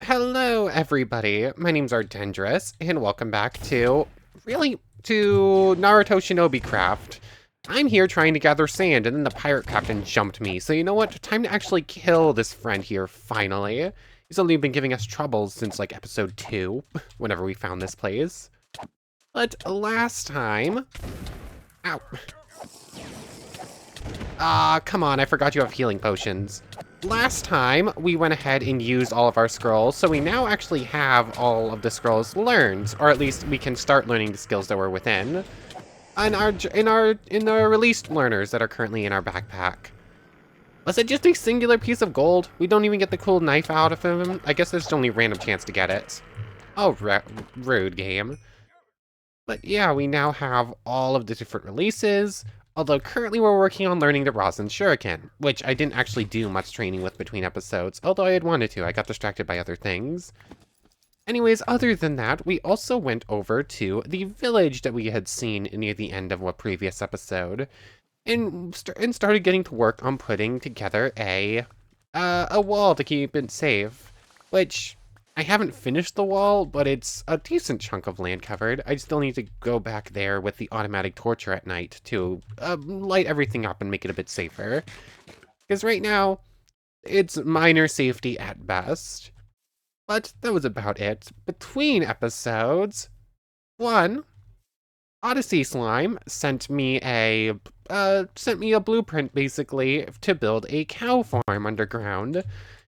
Hello, everybody. My name's Ardendris, and welcome back to Naruto ShinobiCraft. I'm here trying to gather sand, and then the pirate captain jumped me. So you know what? Time to actually kill this friend here, finally. He's only been giving us troubles since, like, episode 2, whenever we found this place. But last time... Ow. Come on, I forgot you have healing potions. Last time, we went ahead and used all of our scrolls, so we now actually have all of the scrolls learned, or at least we can start learning the skills that were within, in our released learners that are currently in our backpack. Was it just a singular piece of gold? We don't even get the cool knife out of him? I guess there's only a random chance to get it. Oh, rude game. But yeah, we now have all of the different releases. Although currently we're working on learning the Rasen Shuriken, which I didn't actually do much training with between episodes, although I had wanted to. I got distracted by other things. Anyways, other than that, we also went over to the village that we had seen near the end of a previous episode, and started getting to work on putting together a wall to keep it safe, which... I haven't finished the wall, but it's a decent chunk of land covered. I still need to go back there with the automatic torture at night to light everything up and make it a bit safer. Because right now, it's minor safety at best. But that was about it. Between episodes, one, Odyssey Slime sent me a blueprint, basically, to build a cow farm underground.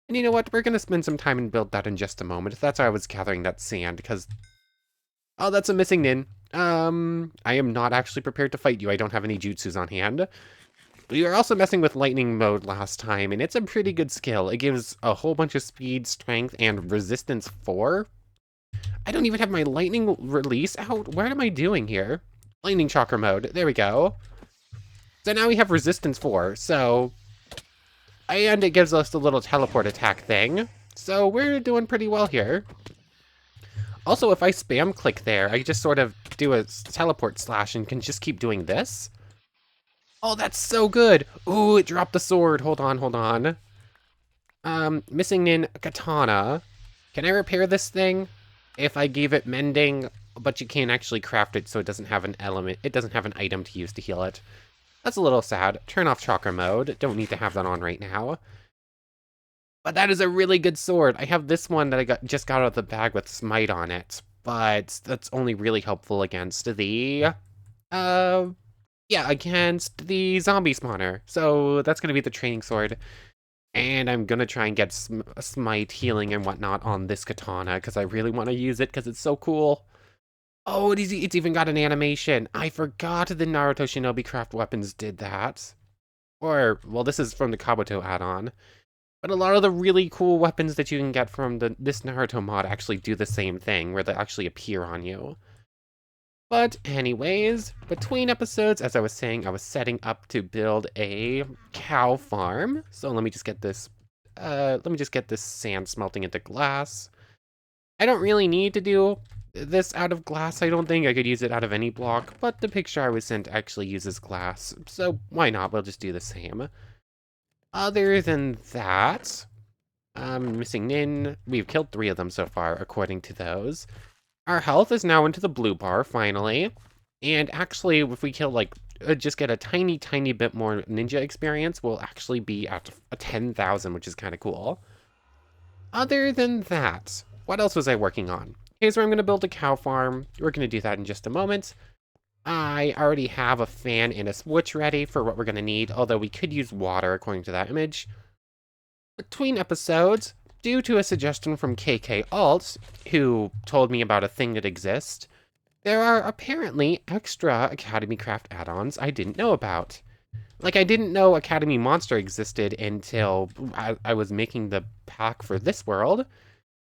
And you know what? We're going to spend some time and build that in just a moment. That's why I was gathering that sand, because... Oh, that's a missing Nin. I am not actually prepared to fight you. I don't have any jutsus on hand. We were also messing with lightning mode last time, and it's a pretty good skill. It gives a whole bunch of speed, strength, and resistance 4. I don't even have my lightning release out. What am I doing here? Lightning chakra mode. There we go. So now we have resistance 4, so... And it gives us the little teleport attack thing. So we're doing pretty well here. Also, if I spam click there, I just sort of do a teleport slash and can just keep doing this. Oh, that's so good. Ooh, it dropped the sword. Hold on. Missing Nin katana. Can I repair this thing? If I gave it mending, but you can't actually craft it so it doesn't have an element. It doesn't have an item to use to heal it. That's a little sad. Turn off chakra mode. Don't need to have that on right now. But that is a really good sword. I have this one that I just got out of the bag with smite on it. But that's only really helpful against the... against the zombie spawner. So that's going to be the training sword. And I'm going to try and get smite healing and whatnot on this katana, because I really want to use it, because it's so cool. Oh, it's even got an animation. I forgot the Naruto ShinobiCraft weapons did that. Or, well, this is from the Kabuto add-on. But a lot of the really cool weapons that you can get from this Naruto mod actually do the same thing, where they actually appear on you. But anyways, between episodes, as I was saying, I was setting up to build a cow farm. So let me just get this, sand smelting into glass. I don't really need to do this out of glass. I don't think I could use it out of any block, but the picture I was sent actually uses glass, so why not? We'll just do the same. Other than that, missing Nin. We've killed 3 of them so far, according to those. Our health is now into the blue bar, finally. And actually, if we kill, just get a tiny bit more ninja experience, we'll actually be at 10,000, which is kind of cool. Other than that, what else was I working on? Here's where I'm going to build a cow farm. We're going to do that in just a moment. I already have a fan and a switch ready for what we're going to need, although we could use water according to that image. Between episodes, due to a suggestion from KK Alt, who told me about a thing that exists, there are apparently extra Academy Craft add-ons I didn't know about. Like, I didn't know Academy Monster existed until I was making the pack for this world.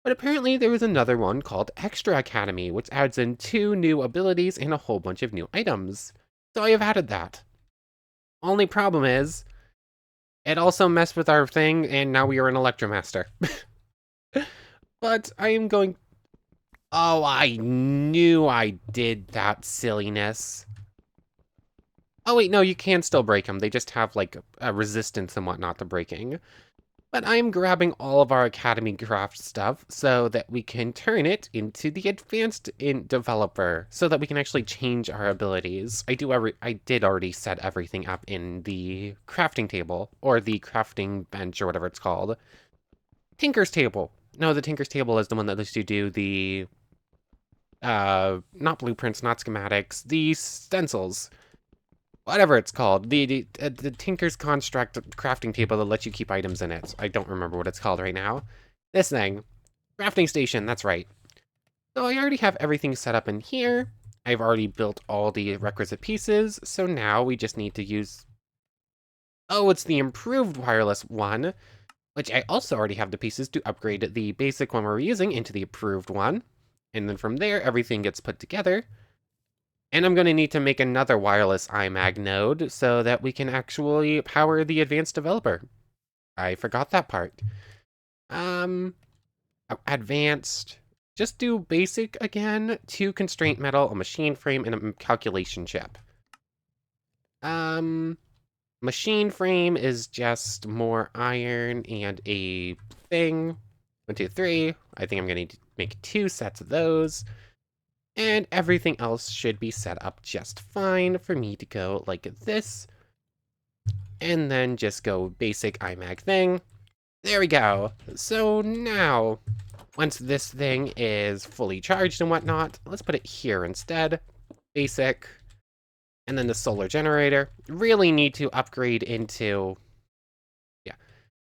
But apparently there was another one called Extra Academy, which adds in 2 new abilities and a whole bunch of new items. So I have added that. Only problem is, it also messed with our thing, and now we are an Electromaster. But I am going... Oh, I knew I did that silliness. Oh wait, no, you can still break them. They just have, a resistance and whatnot to breaking. But I'm grabbing all of our Academy Craft stuff so that we can turn it into the advanced developer so that we can actually change our abilities. I did already set everything up in the crafting table or the crafting bench or whatever it's called. Tinker's table. No, the Tinker's table is the one that lets you do the not blueprints, not schematics, the stencils. Whatever it's called, the Tinker's Construct crafting table that lets you keep items in it. I don't remember what it's called right now. This thing. Crafting station, that's right. So I already have everything set up in here. I've already built all the requisite pieces, so now we just need to use... Oh, it's the improved wireless one, which I also already have the pieces to upgrade the basic one we're using into the approved one. And then from there, everything gets put together. And I'm going to need to make another wireless iMag node so that we can actually power the advanced developer. I forgot that part. Advanced. Just do basic again. 2 constraint metal, a machine frame, and a calculation chip. Machine frame is just more iron and a thing. 1, 2, 3. I think I'm going to need to make 2 sets of those. And everything else should be set up just fine for me to go like this. And then just go basic iMag thing. There we go. So now, once this thing is fully charged and whatnot, let's put it here instead. Basic. And then the solar generator. Really need to upgrade into... Yeah.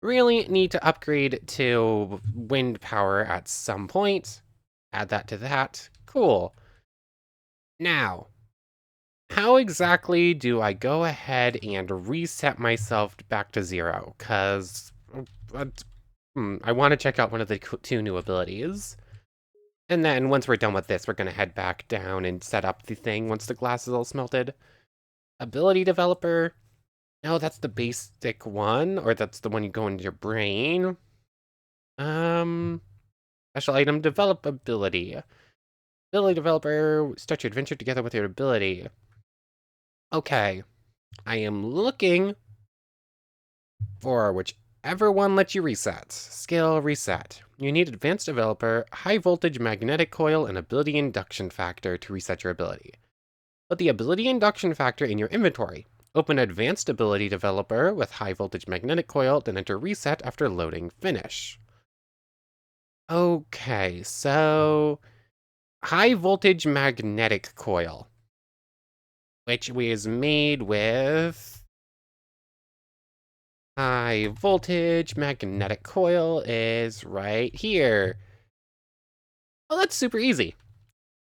Really need to upgrade to wind power at some point. Add that to that. Cool. Now, how exactly do I go ahead and reset myself back to 0? Because I want to check out one of the 2 new abilities. And then once we're done with this, we're going to head back down and set up the thing once the glass is all smelted. Ability developer. No, that's the basic one, or that's the one you go into your brain. Special item, develop ability. Ability developer, start your adventure together with your ability. Okay, I am looking for whichever one lets you reset. Skill reset. You need advanced developer, high voltage magnetic coil, and ability induction factor to reset your ability. Put the ability induction factor in your inventory. Open advanced ability developer with high voltage magnetic coil, then enter reset after loading finish. Okay, so high voltage magnetic coil, which is made with high voltage magnetic coil is right here. Oh, that's super easy.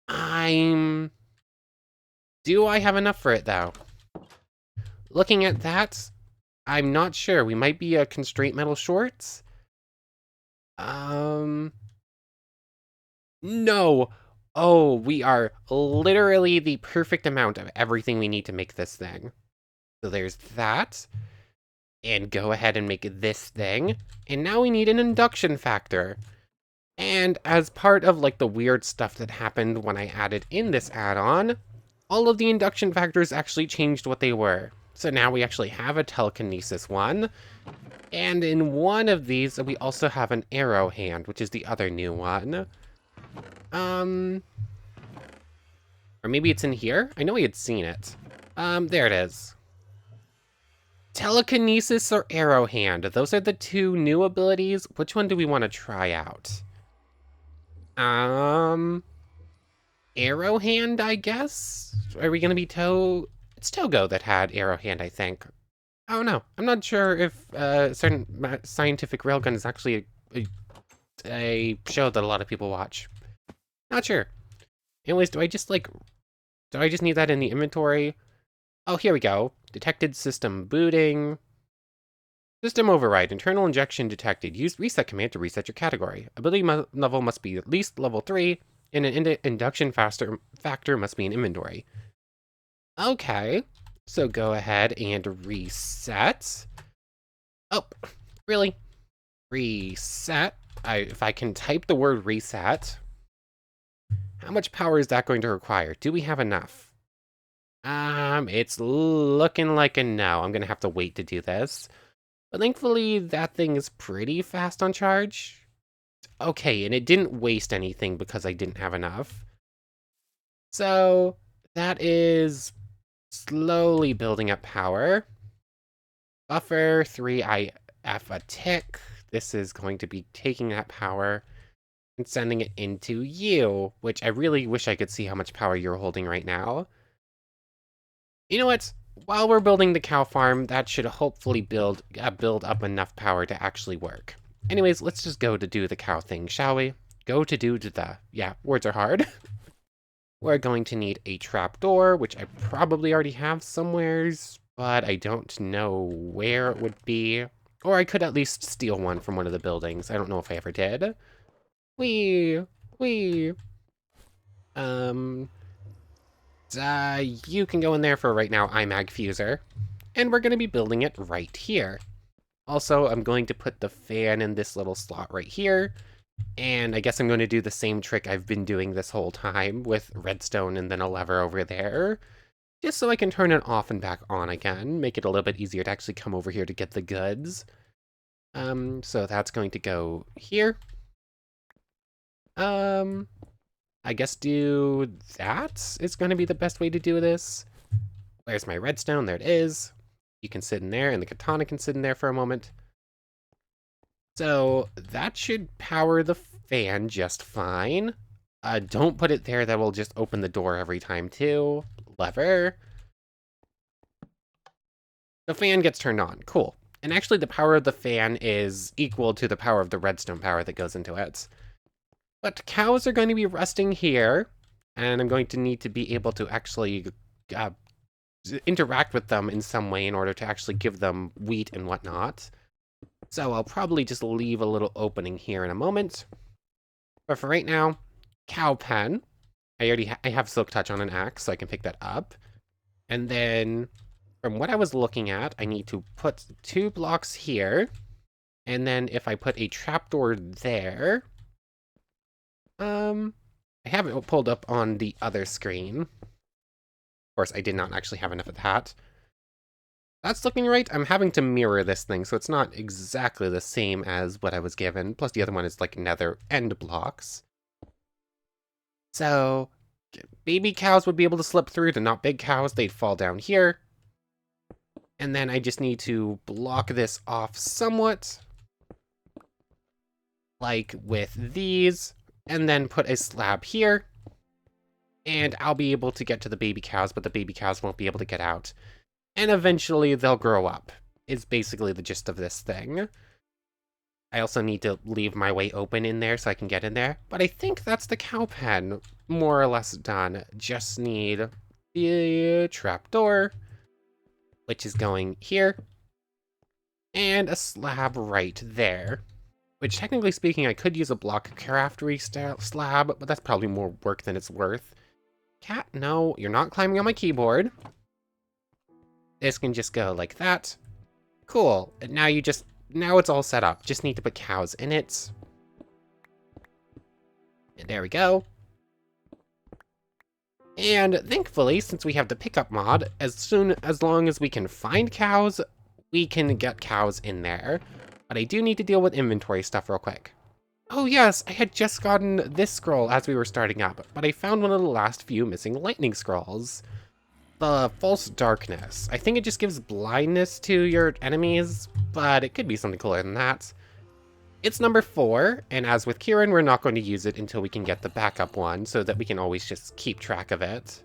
Do I have enough for it though? Looking at that, I'm not sure. We might be a constraint metal short. No. Oh, we are literally the perfect amount of everything we need to make this thing. So there's that. And go ahead and make this thing. And now we need an induction factor. And as part of like the weird stuff that happened when I added in this add-on, all of the induction factors actually changed what they were. So now we actually have a telekinesis one. And in one of these, we also have an aero hand, which is the other new one. Or maybe it's in here? I know we had seen it. There it is. Telekinesis or aero hand. Those are the 2 new abilities. Which one do we want to try out? Aero hand, I guess? Are we gonna be It's Togo that had aero hand, I think. Oh no, I'm not sure if certain scientific railgun is actually a show that a lot of people watch. Not sure. Anyways, do I just need that in the inventory? Oh, here we go. Detected system booting. System override. Internal injection detected. Use reset command to reset your category. Ability level must be at least level 3, and an induction factor must be in inventory. Okay. So go ahead and reset. Oh, really? Reset. If I can type the word reset, how much power is that going to require? Do we have enough? It's looking like a no. I'm gonna have to wait to do this. But thankfully, that thing is pretty fast on charge. Okay, and it didn't waste anything because I didn't have enough. So that is slowly building up power. Buffer 3 IF a tick. This is going to be taking that power and sending it into you, which I really wish I could see how much power you're holding right now. You know what? While we're building the cow farm, that should hopefully build up enough power to actually work. Anyways, let's just go to do the cow thing, shall we? Go to do the... Yeah, words are hard. We're going to need a trapdoor, which I probably already have somewheres, but I don't know where it would be. Or I could at least steal one from one of the buildings. I don't know if I ever did. Wee! Wee! You can go in there for right now, iMag Fuser. And we're going to be building it right here. Also, I'm going to put the fan in this little slot right here. And I guess I'm going to do the same trick I've been doing this whole time with redstone and then a lever over there. Just so I can turn it off and back on again. Make it a little bit easier to actually come over here to get the goods. So that's going to go here. I guess do that is going to be the best way to do this. Where's my redstone? There it is. You can sit in there, and the katana can sit in there for a moment. So that should power the fan just fine. Don't put it there, that will just open the door every time too. Lever. The fan gets turned on, cool. And actually the power of the fan is equal to the power of the redstone power that goes into it. But cows are going to be resting here, and I'm going to need to be able to actually interact with them in some way in order to actually give them wheat and whatnot. So I'll probably just leave a little opening here in a moment. But for right now, cow pen. I have silk touch on an axe, so I can pick that up. And then, from what I was looking at, I need to put 2 blocks here. And then if I put a trapdoor there... I have it pulled up on the other screen. Of course, I did not actually have enough of that. That's looking right. I'm having to mirror this thing, so it's not exactly the same as what I was given. Plus, the other one is like nether end blocks. So, baby cows would be able to slip through to not big cows. They'd fall down here. And then I just need to block this off somewhat. Like with these. And then put a slab here. And I'll be able to get to the baby cows, but the baby cows won't be able to get out. And eventually they'll grow up, is basically the gist of this thing. I also need to leave my way open in there so I can get in there. But I think that's the cow pen more or less done. Just need the trapdoor, which is going here. And a slab right there. Which, technically speaking, I could use a block craftery slab, but that's probably more work than it's worth. Cat, no, you're not climbing on my keyboard. This can just go like that. Cool. And now now it's all set up. Just need to put cows in it. And there we go. And thankfully, since we have the pickup mod, as long as we can find cows, we can get cows in there. But I do need to deal with inventory stuff real quick. Oh yes, I had just gotten this scroll as we were starting up, but I found one of the last few missing lightning scrolls. The False Darkness. I think it just gives blindness to your enemies, but it could be something cooler than that. It's number 4, and as with Kieran, we're not going to use it until we can get the backup one, so that we can always just keep track of it.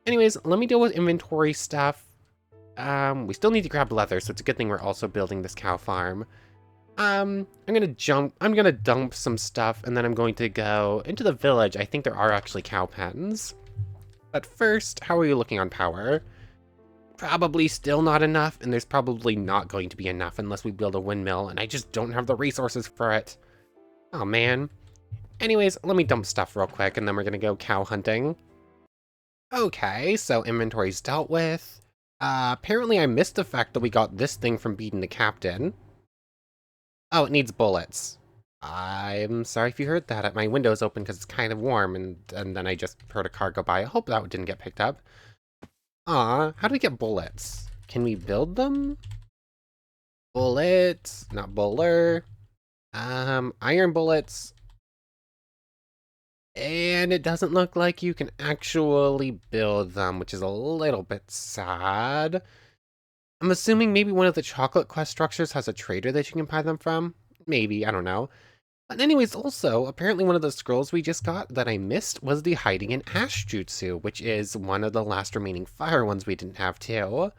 Anyways, let me deal with inventory stuff. We still need to grab leather, so it's a good thing we're also building this cow farm. I'm gonna dump some stuff, and then I'm going to go into the village. I think there are actually cow pens. But first, how are you looking on power? Probably still not enough, and there's probably not going to be enough unless we build a windmill, and I just don't have the resources for it. Oh man. Anyways, let me dump stuff real quick, and then we're gonna go cow hunting. Okay, so inventory's dealt with. Apparently I missed the fact that we got this thing from beating the captain. Oh, it needs bullets. I'm sorry if you heard that. My window's open because it's kind of warm, and then I just heard a car go by. I hope that didn't get picked up. Aw, how do we get bullets? Can we build them? Bullets, not bowler. Iron bullets. And it doesn't look like you can actually build them, which is a little bit sad. I'm assuming maybe one of the chocolate quest structures has a trader that you can buy them from. Maybe, I don't know. But anyways, also, apparently one of the scrolls we just got that I missed was the hiding in ash jutsu, which is one of the last remaining fire ones we didn't have too.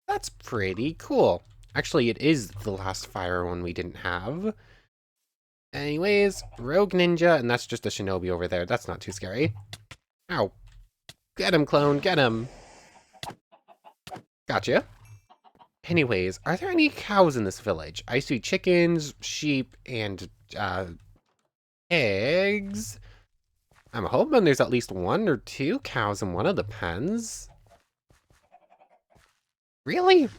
That's pretty cool. Actually, it is the last fire one we didn't have. Anyways, rogue ninja, and that's just a shinobi over there. That's not too scary. Ow. Get him, clone, get him. Gotcha. Anyways, are there any cows in this village? I see chickens, sheep, and, pigs. I'm hoping there's at least 1 or 2 cows in one of the pens. Really?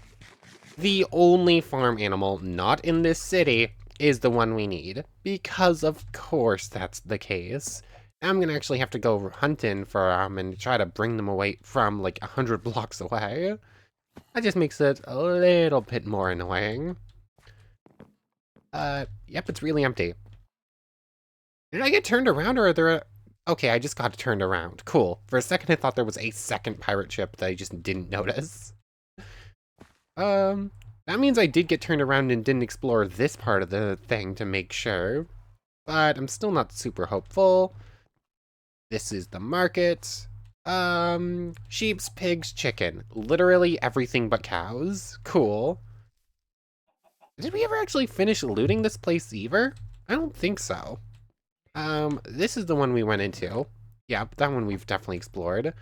The only farm animal not in this city is the one we need, because of course that's the case. I'm gonna actually have to go hunting for them and try to bring them away from like 100 blocks away. That just makes it a little bit more annoying. Yep, it's really empty. Did I get turned around, or are there Okay, I just got turned around. Cool. For a second I thought there was a second pirate ship that I just didn't notice. That means I did get turned around and didn't explore this part of the thing to make sure. But I'm still not super hopeful. This is the market. Sheeps, pigs, chicken. Literally everything but cows. Cool. Did we ever actually finish looting this place either? I don't think so. This is the one we went into. Yeah, that one we've definitely explored.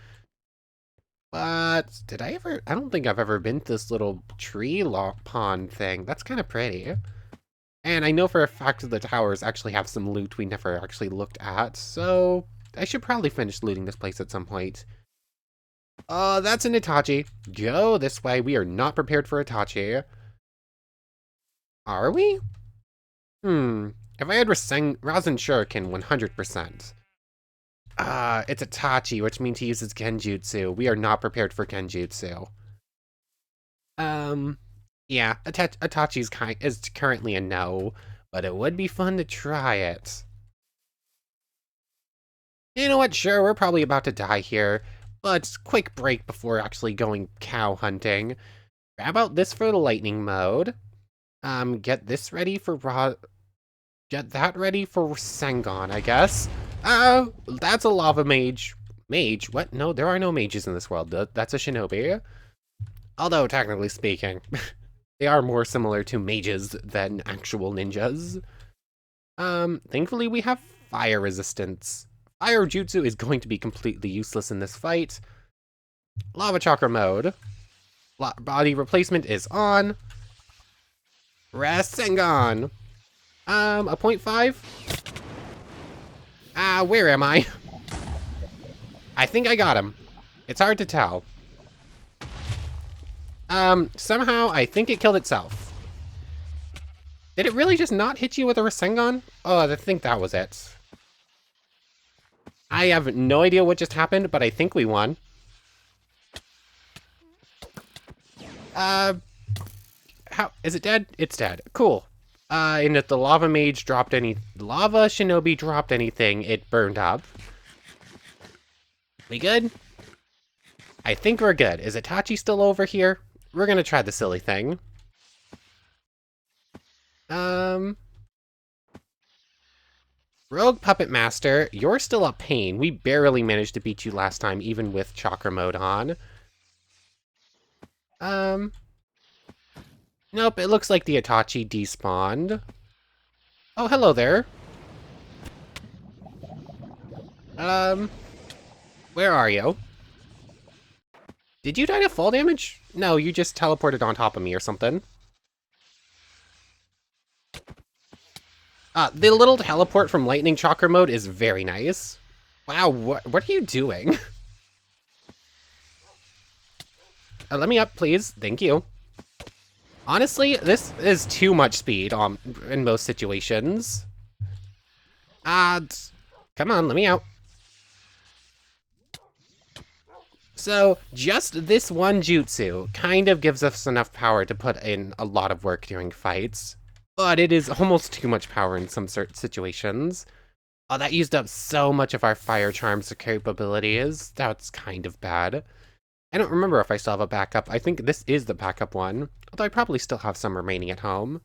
But did I ever? I don't think I've ever been to this little tree pond thing. That's kind of pretty. And I know for a fact that the towers actually have some loot we never actually looked at, so I should probably finish looting this place at some point. That's an Itachi. Go this way. We are not prepared for Itachi. Are we? If I had Rasen Shuriken 100%. It's Itachi, which means he uses Genjutsu. We are not prepared for Genjutsu. Yeah, Itachi's is currently a no, but it would be fun to try it. You know what, sure, we're probably about to die here, but quick break before actually going cow hunting. Grab out this for the lightning mode. Get this ready for Get that ready for Sengon, I guess. That's a lava mage. Mage? What? No, there are no mages in this world. That's a shinobi. Although, technically speaking, they are more similar to mages than actual ninjas. Thankfully we have fire resistance. Fire jutsu is going to be completely useless in this fight. Lava chakra mode. Body replacement is on. Rasengan. A 0.5? Where am I? I think I got him. It's hard to tell. Somehow I think it killed itself. Did it really just not hit you with a Rasengan? Oh, I think that was it. I have no idea what just happened, but I think we won. How is it dead? It's dead. Cool. And if the lava mage dropped lava shinobi dropped anything, it burned up. We good? I think we're good. Is Itachi still over here? We're gonna try the silly thing. Rogue Puppet Master, you're still a pain. We barely managed to beat you last time, even with Chakra mode on. Nope, it looks like the Itachi despawned. Oh, hello there. Where are you? Did you die to fall damage? No, you just teleported on top of me or something. The little teleport from Lightning Chakra mode is very nice. Wow, what are you doing? Let me up, please. Thank you. Honestly, this is too much speed in most situations. Come on, let me out. So just this one jutsu kind of gives us enough power to put in a lot of work during fights, but it is almost too much power in some certain situations. Oh, that used up so much of our fire charms capabilities. That's kind of bad. I don't remember if I still have a backup. I think this is the backup one, although I probably still have some remaining at home.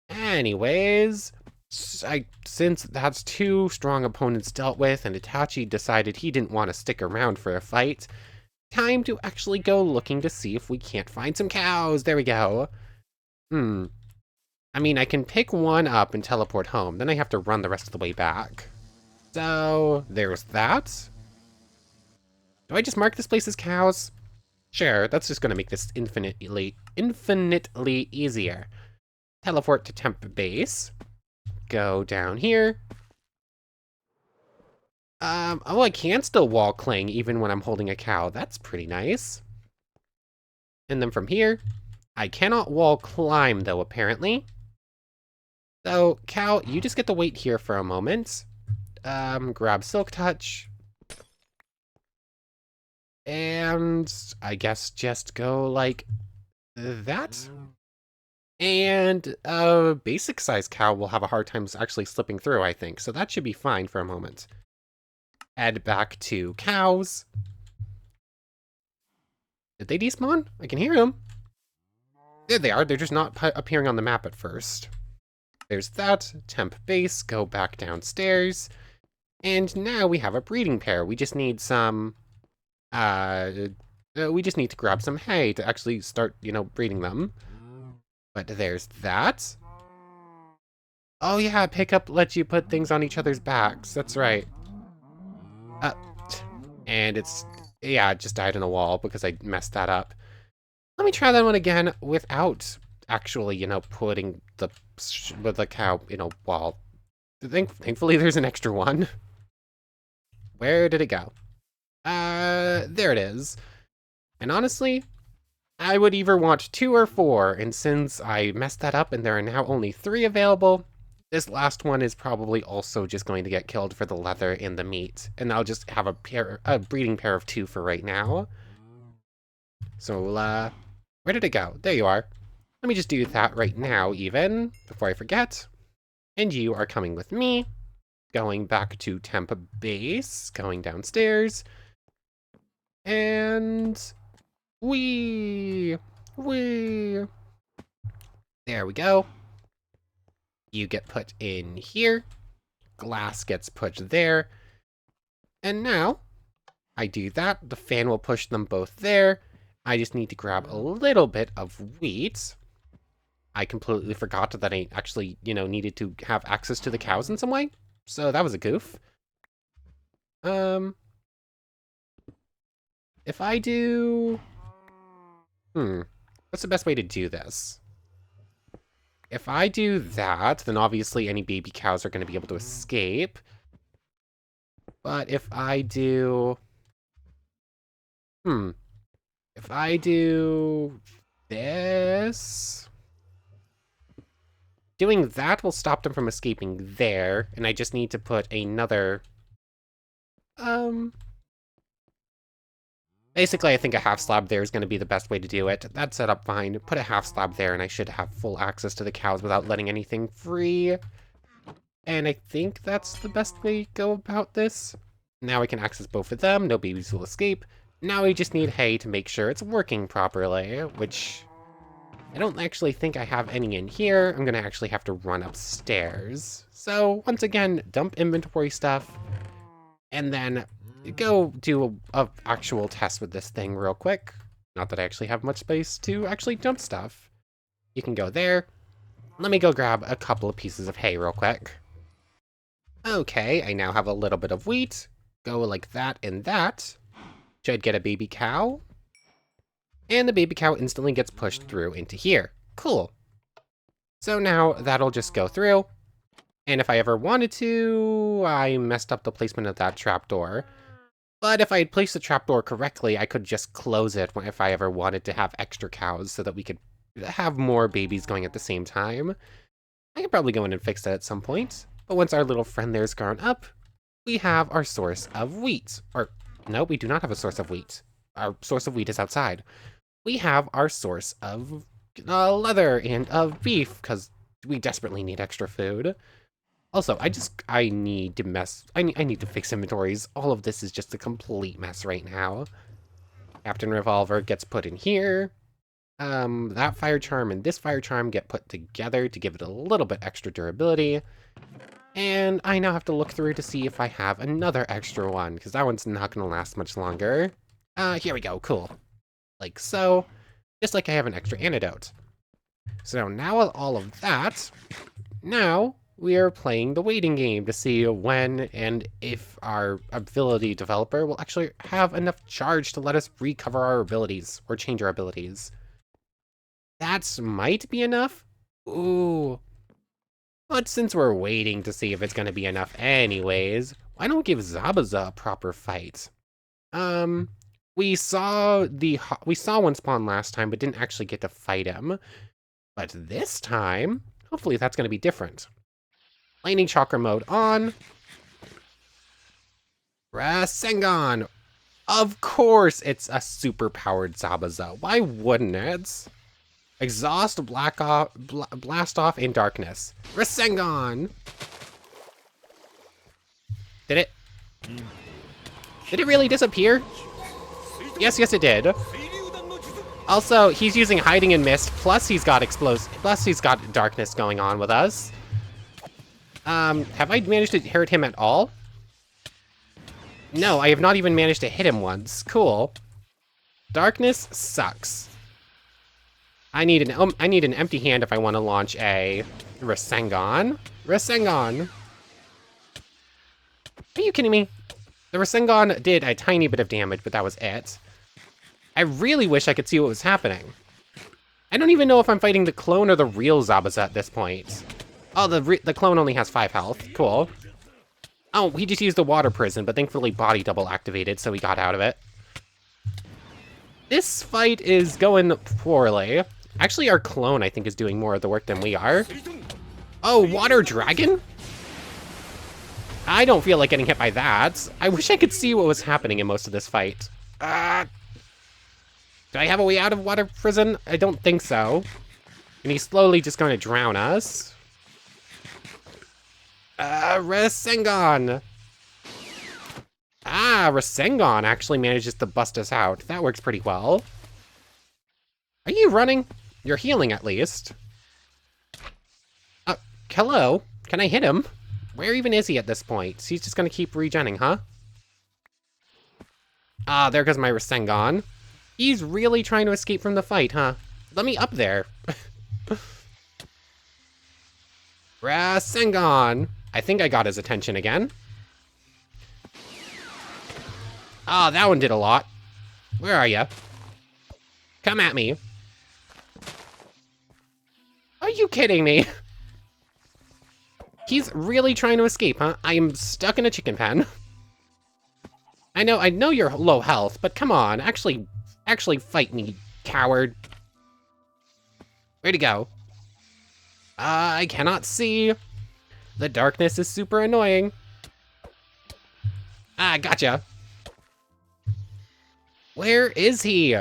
Anyways, since that's two strong opponents dealt with and Itachi decided he didn't want to stick around for a fight, time to actually go looking to see if we can't find some cows. There we go. I mean, I can pick one up and teleport home, then I have to run the rest of the way back. So, there's that. Do I just mark this place as cows? Sure, that's just gonna make this infinitely easier. Teleport to temp base. Go down here. Oh, I can still wall cling even when I'm holding a cow. That's pretty nice. And then from here, I cannot wall climb though, apparently. So, cow, you just get to wait here for a moment. Grab Silk Touch. And I guess just go like that. And a basic size cow will have a hard time actually slipping through, I think. So that should be fine for a moment. Add back to cows. Did they despawn? I can hear them. There they are. They're just not appearing on the map at first. There's that. Temp base. Go back downstairs. And now we have a breeding pair. We just need some... we just need to grab some hay to actually start, breeding them. But there's that. Oh yeah, pickup lets you put things on each other's backs. That's right. And it's... Yeah, it just died in a wall because I messed that up. Let me try that one again without actually, putting the cow in a wall. Thankfully, there's an extra one. Where did it go? There it is. And honestly, I would either want 2 or 4, and since I messed that up and there are now only 3 available, this last one is probably also just going to get killed for the leather and the meat, and I'll just have a breeding pair of 2 for right now. So, where did it go? There you are. Let me just do that right now, even, before I forget. And you are coming with me. Going back to temp base, going downstairs. And... Whee! There we go. You get put in here. Glass gets put there. And now, I do that. The fan will push them both there. I just need to grab a little bit of wheat. I completely forgot that I actually, needed to have access to the cows in some way. So that was a goof. If I do... what's the best way to do this? If I do that, then obviously any baby cows are going to be able to escape. But if I do... If I do this... Doing that will stop them from escaping there, and I just need to put another... Basically, I think a half slab there is going to be the best way to do it. That's set up fine. Put a half slab there, and I should have full access to the cows without letting anything free. And I think that's the best way to go about this. Now we can access both of them. No babies will escape. Now we just need hay to make sure it's working properly, which... I don't actually think I have any in here. I'm going to actually have to run upstairs. So, once again, dump inventory stuff. And then... go do a actual test with this thing real quick. Not that I actually have much space to actually dump stuff. You can go there. Let me go grab a couple of pieces of hay real quick. Okay, I now have a little bit of wheat. Go like that and that. Should get a baby cow. And the baby cow instantly gets pushed through into here. Cool. So now that'll just go through. And if I ever wanted to, I messed up the placement of that trapdoor. But if I had placed the trapdoor correctly, I could just close it if I ever wanted to have extra cows so that we could have more babies going at the same time. I could probably go in and fix that at some point. But once our little friend there's grown up, we have our source of wheat. Or, no, we do not have a source of wheat. our source of wheat is outside. We have our source of leather and of beef, because we desperately need extra food. Also, I need to fix inventories. All of this is just a complete mess right now. Captain Revolver gets put in here. That fire charm and this fire charm get put together to give it a little bit extra durability. And I now have to look through to see if I have another extra one, because that one's not going to last much longer. Here we go, cool. Like so, just like I have an extra antidote. So now with all of that, now we are playing the waiting game to see when and if our ability developer will actually have enough charge to let us recover our abilities, or change our abilities. That might be enough? Ooh. But since we're waiting to see if it's gonna be enough anyways, why don't we give Zabuza a proper fight? We saw one spawn last time, but didn't actually get to fight him. But this time, hopefully that's gonna be different. Lightning Chakra mode on. Rasengan! Of course it's a super-powered Zabuza. Why wouldn't it? Exhaust, blast off, and darkness. Rasengan! Did it? Did it really disappear? Yes, it did. Also, he's using hiding and mist, plus he's got darkness going on with us. Have I managed to hurt him at all? No, I have not even managed to hit him once. Cool. Darkness sucks. I need an empty hand if I want to launch a Rasengan. Rasengan. Are you kidding me? The Rasengan did a tiny bit of damage, but that was it. I really wish I could see what was happening. I don't even know if I'm fighting the clone or the real Zabuza at this point. Oh, the clone only has 5 health. Cool. Oh, he just used the water prison, but thankfully body double activated, so we got out of it. This fight is going poorly. Actually, our clone, I think, is doing more of the work than we are. Oh, water dragon? I don't feel like getting hit by that. I wish I could see what was happening in most of this fight. Do I have a way out of water prison? I don't think so. And he's slowly just going to drown us. Rasengan! Rasengan actually manages to bust us out. That works pretty well. Are you running? You're healing, at least. Hello? Can I hit him? Where even is he at this point? He's just gonna keep regenning, huh? There goes my Rasengan. He's really trying to escape from the fight, huh? Let me up there. Rasengan! I think I got his attention again. That one did a lot. Where are you? Come at me. Are you kidding me? He's really trying to escape, huh? I am stuck in a chicken pen. I know you're low health, but come on, actually fight me, coward. Where'd he go? I cannot see. The darkness is super annoying. Gotcha. Where is he?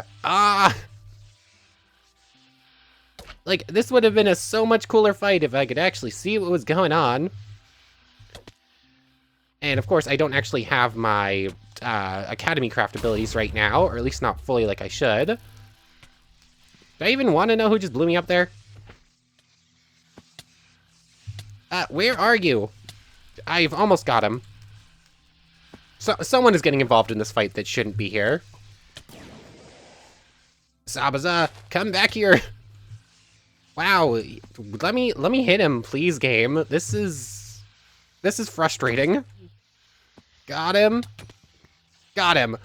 Like, this would have been a so much cooler fight if I could actually see what was going on. And of course, I don't actually have my Academy Craft abilities right now, or at least not fully like I should. Do I even want to know who just blew me up there? Where are you? I've almost got him. So, someone is getting involved in this fight that shouldn't be here. Zabuza, come back here. Wow, let me hit him, please, game. This is frustrating. Got him. Got him.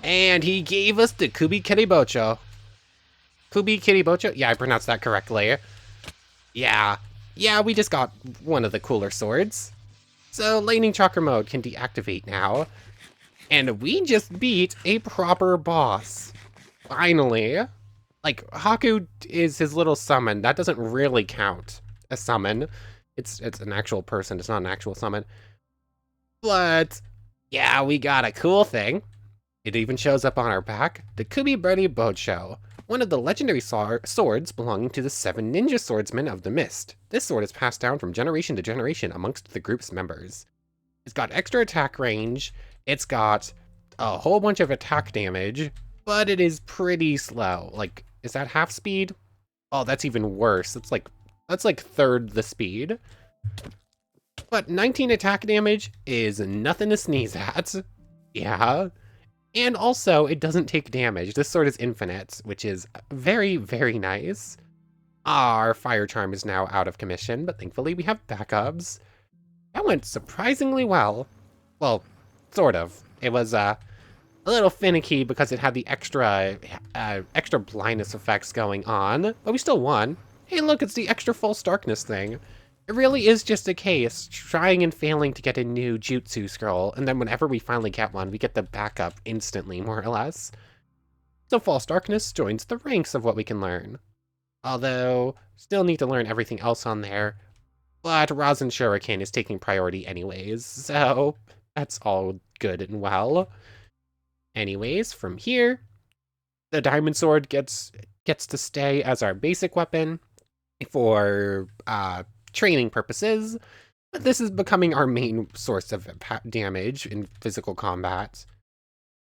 And he gave us the Kubi Kiribocho. Kubi Kiribocho? Yeah, I pronounced that correctly. Yeah, we just got one of the cooler swords. So Lightning Chakra mode can deactivate now. And we just beat a proper boss. Finally. Like, Haku is his little summon. That doesn't really count a summon. It's an actual person. It's not an actual summon. But, yeah, we got a cool thing. It even shows up on our back, the Kubiberi Bocho, one of the legendary swords belonging to the 7 ninja swordsmen of the mist. This sword is passed down from generation to generation amongst the group's members. It's got extra attack range, it's got a whole bunch of attack damage, but it is pretty slow. Like, is that half speed? Oh, that's even worse. That's like third the speed. But 19 attack damage is nothing to sneeze at. Yeah. And also, it doesn't take damage. This sword is infinite, which is very, very nice. Our fire charm is now out of commission, but thankfully we have backups. That went surprisingly well. Well, sort of. It was a little finicky because it had the extra blindness effects going on, but we still won. Hey, look, it's the extra false darkness thing. It really is just a case trying and failing to get a new Jutsu scroll, and then whenever we finally get one, we get the backup instantly, more or less. So false darkness joins the ranks of what we can learn. Although, still need to learn everything else on there, but Rosin Shuriken is taking priority anyways, so that's all good and well. Anyways, from here, the Diamond Sword gets to stay as our basic weapon for training purposes, but this is becoming our main source of damage in physical combat.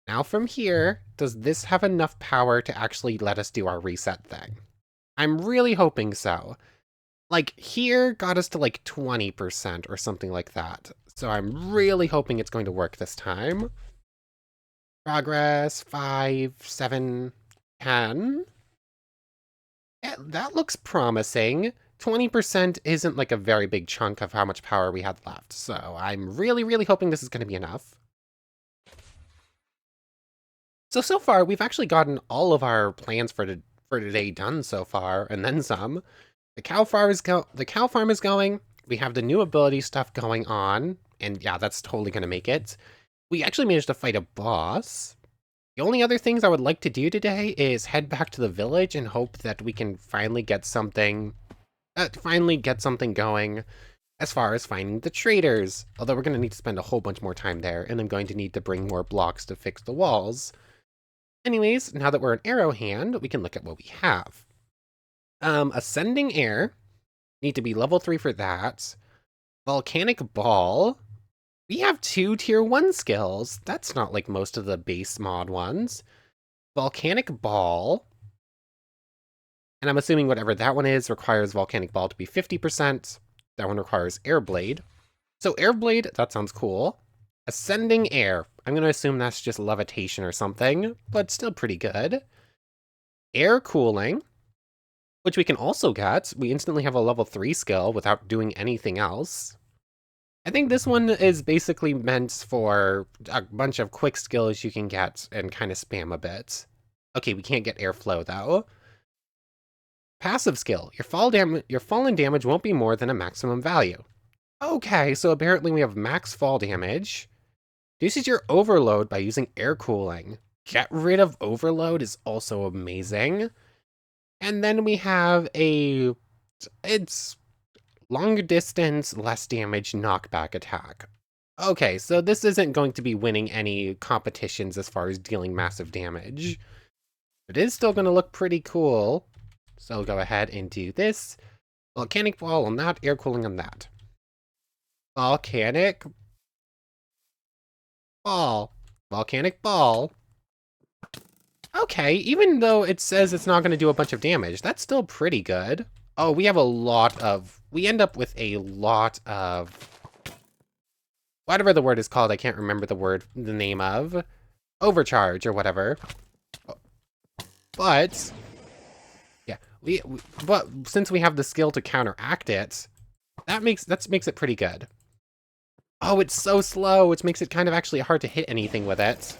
Now from here, does this have enough power to actually let us do our reset thing? I'm really hoping so. Like, here got us to like 20% or something like that. So I'm really hoping it's going to work this time. Progress, 5, 7, 10. Yeah, that looks promising. 20% isn't like a very big chunk of how much power we had left, so I'm really, really hoping this is going to be enough. So far, we've actually gotten all of our plans for today done so far, and then some. The cow farm is going, we have the new ability stuff going on, and yeah, that's totally going to make it. We actually managed to fight a boss. The only other things I would like to do today is head back to the village and hope that we can finally get something going as far as finding the traders. Although we're going to need to spend a whole bunch more time there, and I'm going to need to bring more blocks to fix the walls. Anyways, now that we're an arrow hand, we can look at what we have. Ascending Air, need to be level 3 for that. Volcanic Ball, we have 2 tier 1 skills. That's not like most of the base mod ones. Volcanic Ball, and I'm assuming whatever that one is requires Volcanic Ball to be 50%. That one requires Air Blade. So Air Blade, that sounds cool. Ascending Air, I'm going to assume that's just levitation or something, but still pretty good. Air Cooling, which we can also get. We instantly have a level 3 skill without doing anything else. I think this one is basically meant for a bunch of quick skills you can get and kind of spam a bit. Okay, we can't get Airflow though. Passive skill, your fallen damage won't be more than a maximum value. Okay, so apparently we have max fall damage. Reduces your overload by using air cooling. Get rid of overload is also amazing. And then we have it's longer distance, less damage knockback attack. Okay, so this isn't going to be winning any competitions as far as dealing massive damage. It is still going to look pretty cool. So I'll go ahead and do this. Volcanic Ball on that, air cooling on that. Volcanic Ball. Volcanic Ball. Okay, even though it says it's not going to do a bunch of damage, that's still pretty good. Oh, we end up with a lot of, whatever the word is called, I can't remember the name of, overcharge or whatever. But, yeah, but since we have the skill to counteract it, that makes it pretty good. Oh, it's so slow, which makes it kind of actually hard to hit anything with it.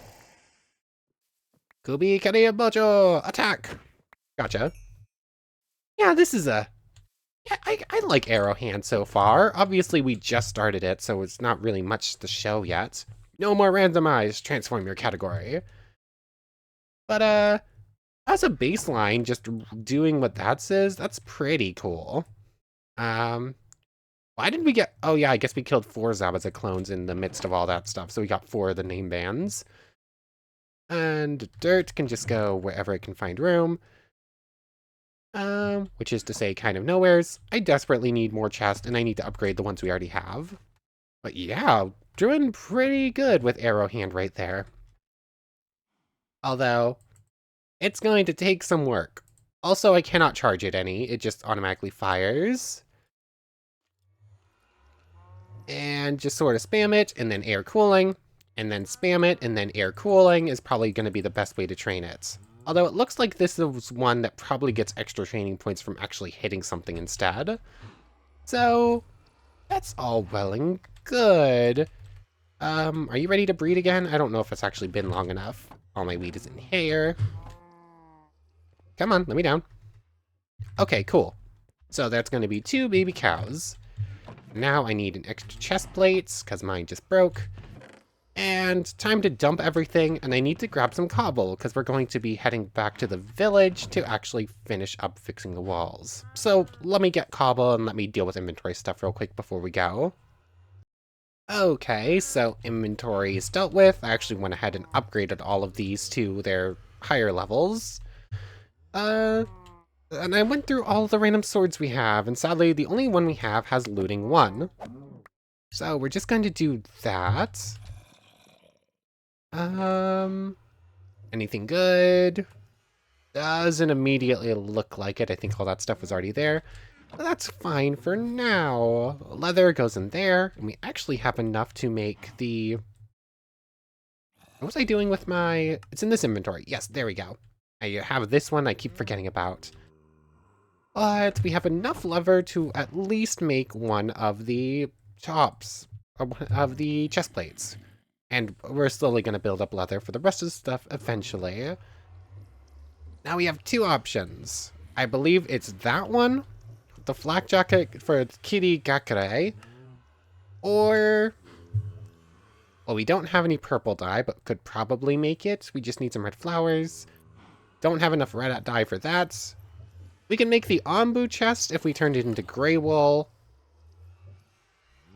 Kubi Kariya Bojo! Attack! Gotcha. Yeah, this is I like Arrow Hand so far. Obviously, we just started it, so it's not really much to show yet. No more randomized, transform your category. But, as a baseline, just doing what that says, that's pretty cool. Why did we get... Oh, yeah, I guess we killed 4 Zabuza clones in the midst of all that stuff, so we got 4 of the name bands. And dirt can just go wherever it can find room. Which is to say kind of nowheres. I desperately need more chests, and I need to upgrade the ones we already have. But yeah, doing pretty good with arrow hand right there. Although, it's going to take some work. Also, I cannot charge it any. It just automatically fires. And just sort of spam it, and then air cooling. And then spam it, and then air cooling is probably going to be the best way to train it. Although it looks like this is one that probably gets extra training points from actually hitting something instead. So, that's all well and good. Are you ready to breed again? I don't know if it's actually been long enough. All my wheat is in here. Come on, let me down. Okay, cool. So that's going to be 2 baby cows. Now I need an extra chest plate, because mine just broke. And time to dump everything, and I need to grab some cobble, because we're going to be heading back to the village to actually finish up fixing the walls. So let me get cobble and let me deal with inventory stuff real quick before we go. Okay, so inventory is dealt with. I actually went ahead and upgraded all of these to their higher levels. And I went through all the random swords we have, and sadly, the only one we have has looting 1. So we're just going to do that. Anything good? Doesn't immediately look like it. I think all that stuff was already there. But that's fine for now. Leather goes in there, and we actually have enough to make the... What was I doing with my... It's in this inventory. Yes, there we go. I have this one I keep forgetting about. But we have enough leather to at least make one of the tops of the chest plates. And we're slowly going to build up leather for the rest of the stuff eventually. Now we have 2 options. I believe it's that one, the flak jacket for Kitty Gakure, or... Well, we don't have any purple dye, but could probably make it. We just need some red flowers. Don't have enough red dye for that. We can make the Ombu chest if we turned it into gray wool.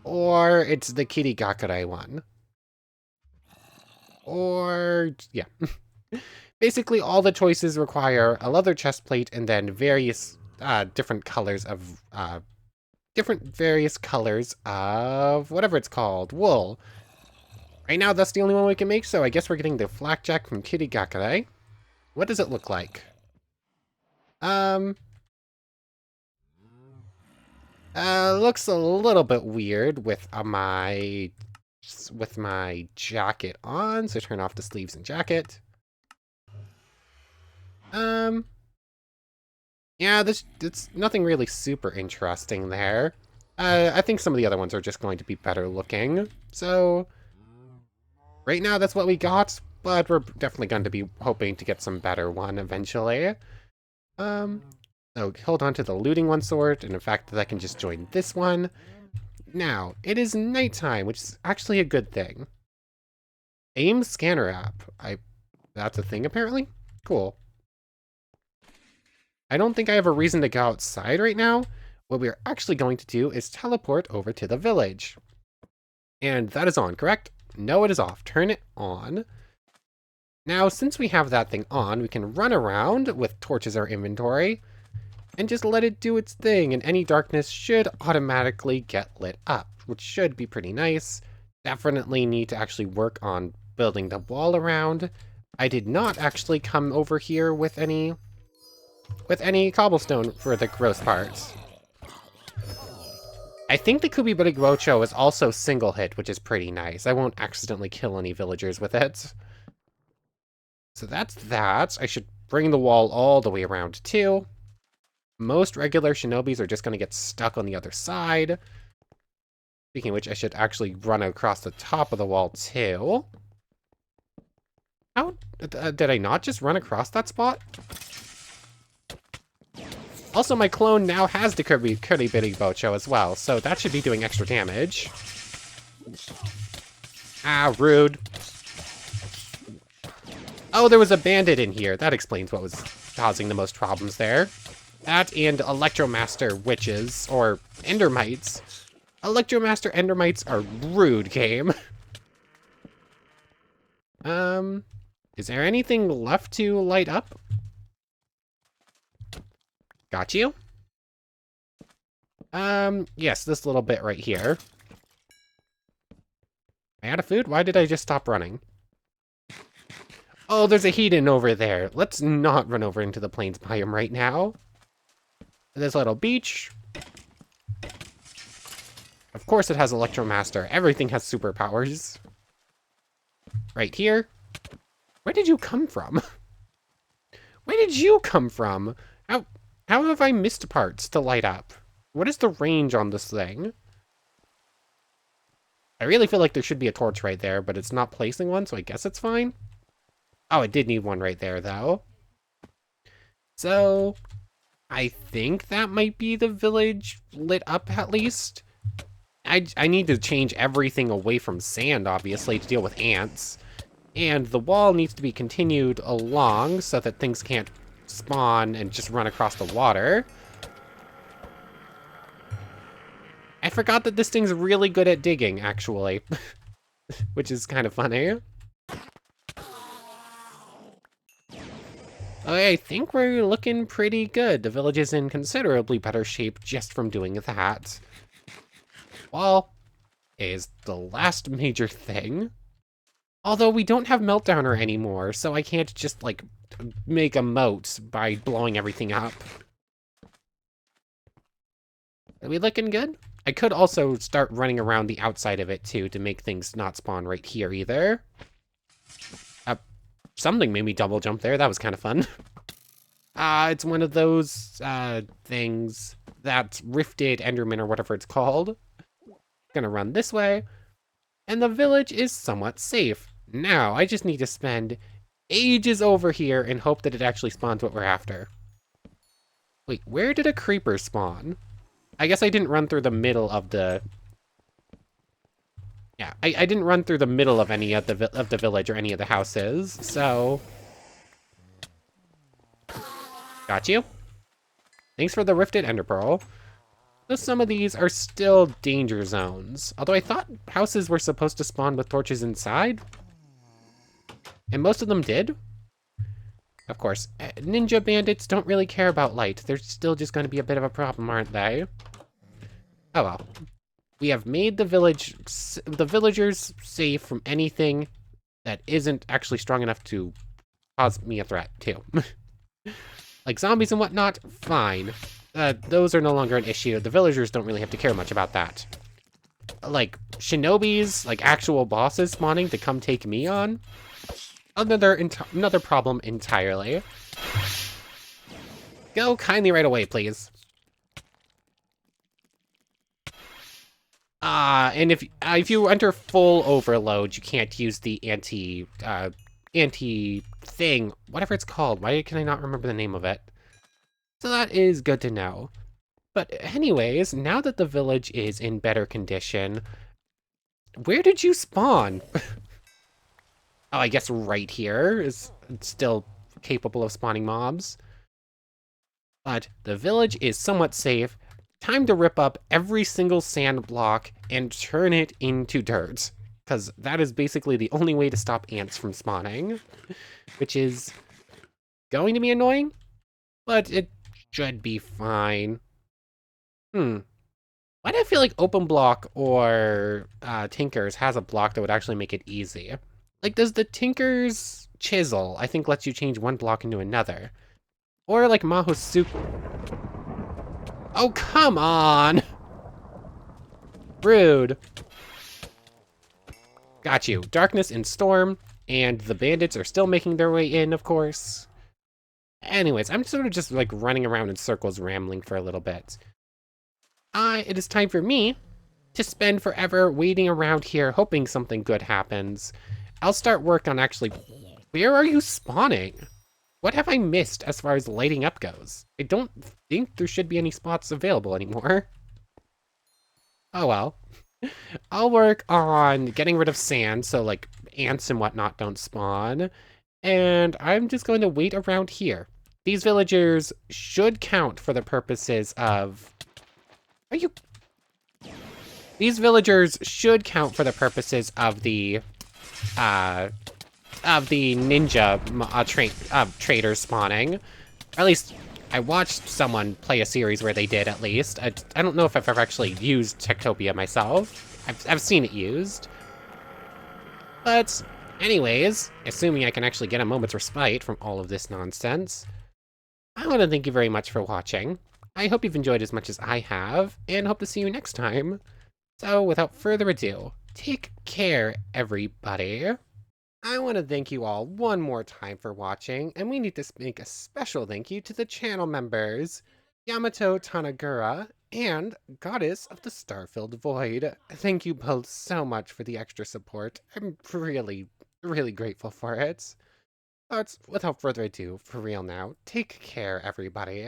Or it's the Kitty Gakure one. Or, yeah. Basically, all the choices require a leather chest plate and then various different colors of whatever it's called, wool. Right now, that's the only one we can make, so I guess we're getting the flakjack from Kitty Gakure. What does it look like? Looks a little bit weird with my jacket on, so turn off the sleeves and jacket. Yeah, it's nothing really super interesting there. I think some of the other ones are just going to be better looking. So, right now that's what we got, but we're definitely going to be hoping to get some better one eventually. So hold on to the looting 1 sword, and in fact that can just join this one. Now, it is nighttime, which is actually a good thing. AIM scanner app. That's a thing apparently? Cool. I don't think I have a reason to go outside right now. What we're actually going to do is teleport over to the village. And that is on, correct? No, it is off. Turn it on. Now, since we have that thing on, we can run around with torches our inventory and just let it do its thing, and any darkness should automatically get lit up, which should be pretty nice. Definitely need to actually work on building the wall around. I did not actually come over here with any cobblestone for the gross parts. I think the Kubiburi Gocho is also single hit, which is pretty nice. I won't accidentally kill any villagers with it. So that's that. I should bring the wall all the way around too. Most regular shinobis are just going to get stuck on the other side. Speaking of which, I should actually run across the top of the wall too. How did I not just run across that spot? Also, my clone now has the Kubiburi Gocho as well, so that should be doing extra damage. Ah, rude. Oh, there was a bandit in here. That explains what was causing the most problems there. That and Electromaster Witches, or Endermites. Electromaster Endermites are rude, game. Is there anything left to light up? Got you. Yes, this little bit right here. Am I out of food? Why did I just stop running? Oh, there's a Hedon over there. Let's not run over into the plains biome right now. This little beach. Of course it has Electromaster. Everything has superpowers. Right here. Where did you come from? Where did you come from? How have I missed parts to light up? What is the range on this thing? I really feel like there should be a torch right there, but it's not placing one, so I guess it's fine. Oh, it did need one right there, though. So, I think that might be the village lit up, at least. I need to change everything away from sand, obviously, to deal with ants. And the wall needs to be continued along so that things can't spawn and just run across the water. I forgot that this thing's really good at digging, actually. Which is kind of funny. Okay, I think we're looking pretty good. The village is in considerably better shape just from doing that. Wall is the last major thing. Although we don't have Meltdowner anymore, so I can't just, like, make a moat by blowing everything up. Are we looking good? I could also start running around the outside of it, too, to make things not spawn right here, either. Something made me double jump there. That was kind of fun. It's one of those, things. That Rifted Enderman, or whatever it's called. Gonna run this way. And the village is somewhat safe. Now, I just need to spend ages over here and hope that it actually spawns what we're after. Wait, where did a creeper spawn? I guess I didn't run through the middle of the... Yeah, I didn't run through the middle of any of the village or any of the houses, so... Got you. Thanks for the Rifted Ender Pearl. Though some of these are still danger zones. Although I thought houses were supposed to spawn with torches inside. And most of them did. Of course, ninja bandits don't really care about light. They're still just going to be a bit of a problem, aren't they? Oh well. We have made the villagers safe from anything that isn't actually strong enough to cause me a threat, too. Like zombies and whatnot, fine. Those are no longer an issue. The villagers don't really have to care much about that. Like, shinobis, like actual bosses spawning to come take me on, another problem entirely. Go kindly right away, please. And if you enter full overload, you can't use the anti thing, whatever it's called. Why can I not remember the name of it? So that is good to know. But anyways, now that the village is in better condition, where did you spawn? Oh, I guess right here is still capable of spawning mobs. But the village is somewhat safe. Time to rip up every single sand block and turn it into dirt. Because that is basically the only way to stop ants from spawning. Which is going to be annoying, but it should be fine. Why do I feel like Open Block or Tinker's has a block that would actually make it easy? Like, does the Tinker's Chisel, I think, lets you change one block into another? Or like Mahosuke... Oh, come on! Rude. Got you. Darkness and Storm, and the bandits are still making their way in, of course. Anyways, I'm sort of just like running around in circles, rambling for a little bit. It is time for me to spend forever waiting around here, hoping something good happens. I'll start work on actually... Where are you spawning? What have I missed as far as lighting up goes? I don't think there should be any spots available anymore. Oh well. I'll work on getting rid of sand so like ants and whatnot don't spawn. And I'm just going to wait around here. These villagers should count for the purposes of... These villagers should count for the purposes of the of the ninja traders spawning. Or at least, I watched someone play a series where they did, at least. I don't know if I've ever actually used Techtopia myself. I've seen it used. But, anyways, assuming I can actually get a moment's respite from all of this nonsense, I want to thank you very much for watching. I hope you've enjoyed as much as I have, and hope to see you next time. So, without further ado, take care, everybody. I want to thank you all one more time for watching, and we need to make a special thank you to the channel members, Yamato Tanagura and Goddess of the Star-Filled Void. Thank you both so much for the extra support. I'm really, really grateful for it. But without further ado, for real now, take care, everybody.